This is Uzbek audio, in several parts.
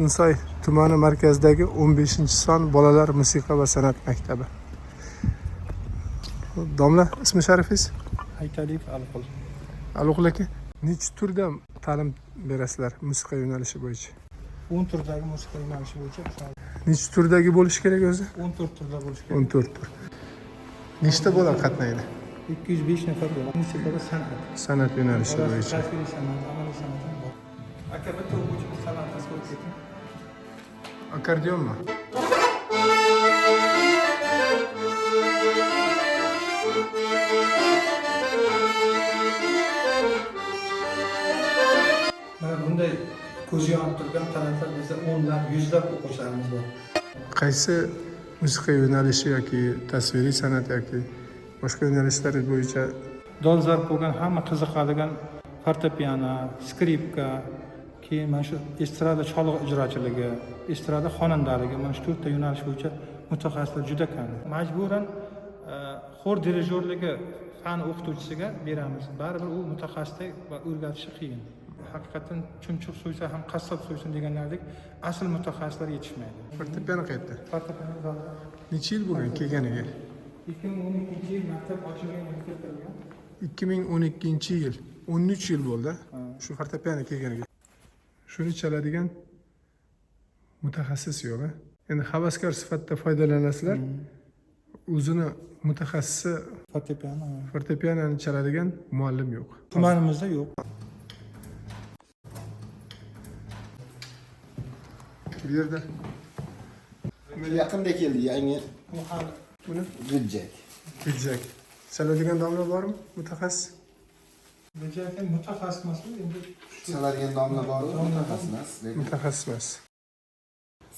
Oltinsoy tumani markazidagi 15-son bolalar musiqa va san'at maktabi. Domla, ismi sharifingiz? Haytaliev Alqul. Alqul aka, necha turda ta'lim berasizlar musiqa yo'nalishi bo'yicha? 10 turdagi musiqa yo'nalishi bo'yicha Necha turdagi bo'lishi kerak o'zi? 14 turda bo'lishi kerak. 14 tur. Nechta bola qatnaydi? 205 nafar bo'ladi. Musiqa va san'at. San'at yo'nalishi bo'yicha. Tasviriy san'at, amaliy san'at ham bor. Aka, bitta o'quvchimiz san'at tasvir eting. Akkordeonmi? Mana bunday ko'zi yonib turgan talantlar bizda o'nlab, yuzlab o'quvchilarimiz bor. Qaysi musiqa yo'nalishi yoki tasviriy san'at yoki boshqa yo'nalishlar bo'yicha Dolzarb bo'lgan hamma qiziqadigan fortepiano, skripka, keyin mana shu estrada choliq ijrochiligi, estrada xonandaligi, mana shu 4 ta yo'nalish bo'yicha mutaxassislar juda kam. Majburan xor dirijorligi fan o'qituvchisiga beramiz. Baribir u mutaxassislik va o'rgatishi qiyin. Haqiqatan chumchuq so'ysa ham qassob so'ysin deganlardek asl mutaxassislar yetishmaydi. fortepiano qayerda? Fortepiano zalda Necha yil bo'lgan kelganiga? 2012-yil maktab ochilgan yili keltirilgan. 2012-yil, 13 yil bo'ldi. Shu fortepiano kelganiga. Shuni chaladigan mutaxassis yo'q. Endi havaskor sifatida foydalanasizlar. O'zini mutaxassisi fortepianoni chaladigan muallim yo'q. Tumanimizda yo'q. Bu yerda Yaqinda keldi yangi Bu hali buni budjet. pidjak chaladigan domla bormi? Mutaxassis. Lekin mutaxassis emas, endi Chaladigan domla bor, mutaxassis emas, lekin Mutaxassis emas.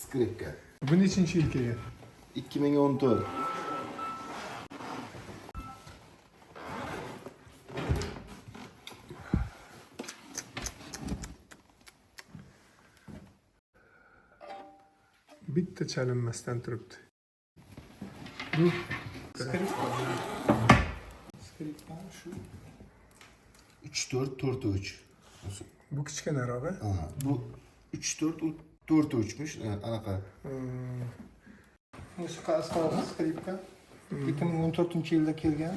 skripka. Bu nechinchi yil kelgan? 2014. Bitta chalinmasdan turibdi. Bu skripka shu 3-4-4-3. bu kichkinarog'i. Aha, bu 3-4-4-3'müş. Anaqa. musiqa asosi skripka 2014-yilda kelgan.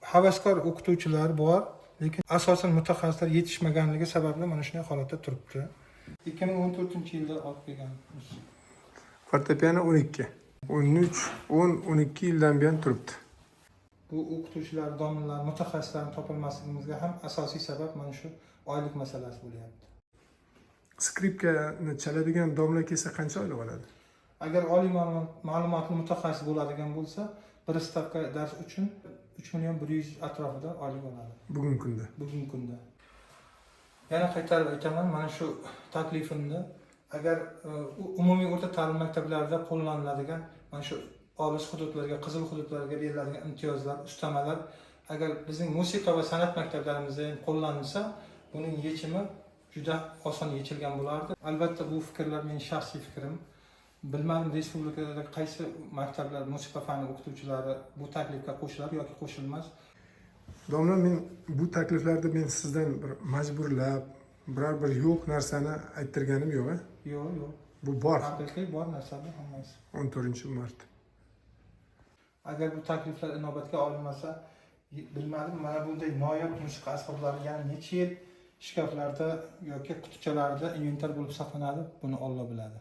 Havaskor o'qituvchilar bor, lekin asosan mutaxassislar yetishmaganligi sababli mana shunday holatda turibdi. 2014-yilda olib kelgan. Fortepiano 12, 13, 10, 12 yildan buyon turibdi. Bu o'qituvchilar, domlalar, mutaxassislarning topilmasligimizga ham asosiy sabab mana shu oylik masalasi bo'lyapti. Skripkani chaladigan domla kelsa qancha oylik oladi? Agar oliy ma'lumotli mutaxassis bo'ladigan bo'lsa, bir stavka dars uchun 3 million 100 atrofida oylik oladi Bugungi kunda. bugungi kunda. Yana qaytarib aytaman, mana shu taklifimni agar umumiy o'rta ta'lim maktablarida qo'llaniladigan mana shu olis hududlarga, qizil hududlarga beriladigan imtiyozlar, ustamalar agar bizning musiqa va san'at maktablarimizda ham qo'llanilsa, buning yechimi juda oson yechilgan bo'lardi. Albatta bu fikrlar mening shaxsiy fikrim. Bilmadim respublikada qaysi maktablar musiqa fani o'qituvchilari bu taklifga qo'shiladi yoki qo'shilmas. Domla, men bu takliflarda men sizdan bir majburlab, biror bir yo'q narsani ayttirganim yo'q. Yo'q, yo'q. Bu bor. Haqiqiy bor narsalar hammasi. 14-mart. Agar bu takliflar inobatga olinmasa, bilmadim, mana bunday noyob musiqa asboblari yana necha yil shkaflarda yoki qutichalarda inventar bo'lib saqlanadi, buni Alloh biladi.